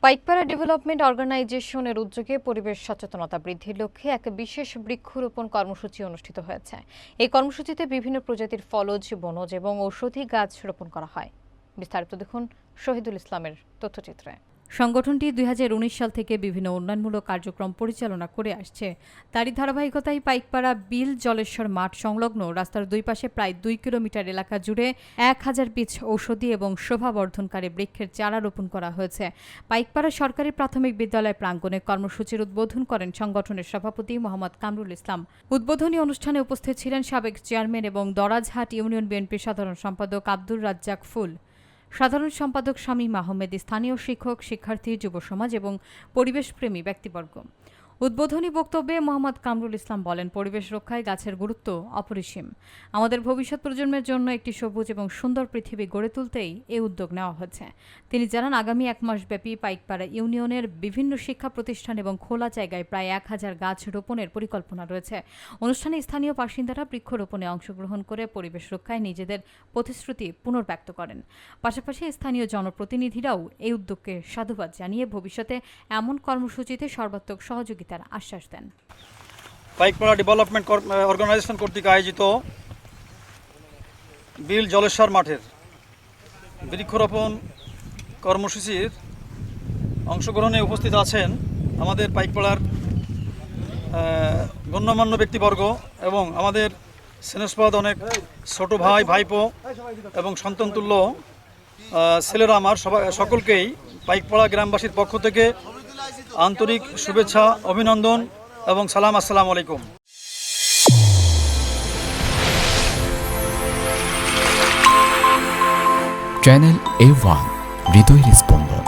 Paikpara development অর্গানাইজেশনের উদ্যোগে পরিবেশ সচেতনতা বৃদ্ধির লক্ষ্যে এক বিশেষ বৃক্ষরোপণ কর্মসূচি অনুষ্ঠিত হয়েছে। এই কর্মসূচিতে বিভিন্ন প্রজাতির ফলজ, বনজ এবং ঔষধি গাছ রোপণ করা হয়। বিস্তারিত দেখুন শহীদুল ইসলামের তথ্যচিত্রে। সংগঠনটি 2019 সাল থেকে বিভিন্ন উন্নয়নমূলক কার্যক্রম পরিচালনা করে আসছে। তারই ধারাবাহিকতায় পাইকপাড়া বিল জলেশ্বর মাঠ সংলগ্ন রাস্তার দুই পাশে প্রায় 2 কিলোমিটার এলাকা জুড়ে 1000 পিচ ঔষধি এবং শোভাবর্ধনকারী বৃক্ষের চারা রোপণ করা হয়েছে। পাইকপাড়া সরকারি প্রাথমিক বিদ্যালয় প্রাঙ্গণে কর্মসূচির উদ্বোধন করেন সংগঠনের সভাপতি মোহাম্মদ কামরুল ইসলাম। উদ্বোধনী অনুষ্ঠানে উপস্থিত ছিলেন সাবেক চেয়ারম্যান এবং দরাজহাট ইউনিয়ন বিএনপির সাধারণ সম্পাদক আব্দুর রাজ্জাক ফুল, সাধারণ সম্পাদক শামীম আহমেদ, স্থানীয় শিক্ষক, শিক্ষার্থী, যুব সমাজ এবং পরিবেশপ্রেমী ব্যক্তিবর্গ। উদ্বোধনী বক্তব্যে মোহাম্মদ কামরুল ইসলাম বলেন, পরিবেশ রক্ষায় গাছের গুরুত্ব অপরিসীম। আমাদের ভবিষ্যৎ প্রজন্মের জন্য একটি সবুজ এবং সুন্দর পৃথিবী গড়ে তুলতেই এই উদ্যোগ নেওয়া হচ্ছে। তিনি জানান, আগামী 1 মাসব্যাপী পাইকপাড়া ইউনিয়নের বিভিন্ন শিক্ষা প্রতিষ্ঠান এবং খোলা জায়গায় প্রায় 1000 গাছ রোপণের পরিকল্পনা রয়েছে। অনুষ্ঠানে স্থানীয় বাসিন্দারা বৃক্ষরোপণে অংশগ্রহণ করে পরিবেশ রক্ষায় নিজেদের প্রতিশ্রুতি পুনর্ব্যক্ত করেন। পাশাপাশি স্থানীয় জনপ্রতিনিধিরাও এই উদ্যোগকে সাধুবাদ জানিয়ে ভবিষ্যতে এমন কর্মসূচিতে সর্বাত্মক সহযোগিতার আশ্বাস দেন। পাইকপাড়া ডেভেলপমেন্ট অর্গানাইজেশন কর্তৃক আয়োজিত বিল জলেশ্বর মাঠের বৃক্ষরোপণ কর্মসূচির অংশগ্রহণে উপস্থিত আছেন আমাদের পাইকপাড়ার গণ্যমান্য ব্যক্তিবর্গ এবং আমাদের স্নেহস্পদ অনেক ছোট ভাই, ভাইপো এবং সন্তানতুল্য ছেলেরা আমার সকলকেই পাইকপাড়া গ্রামবাসীর পক্ষ থেকে আন্তরিক শুভেচ্ছা, অভিনন্দন এবং সালাম। আসসালামু আলাইকুম। চ্যানেল A1 হৃদয়ের স্পন্দন।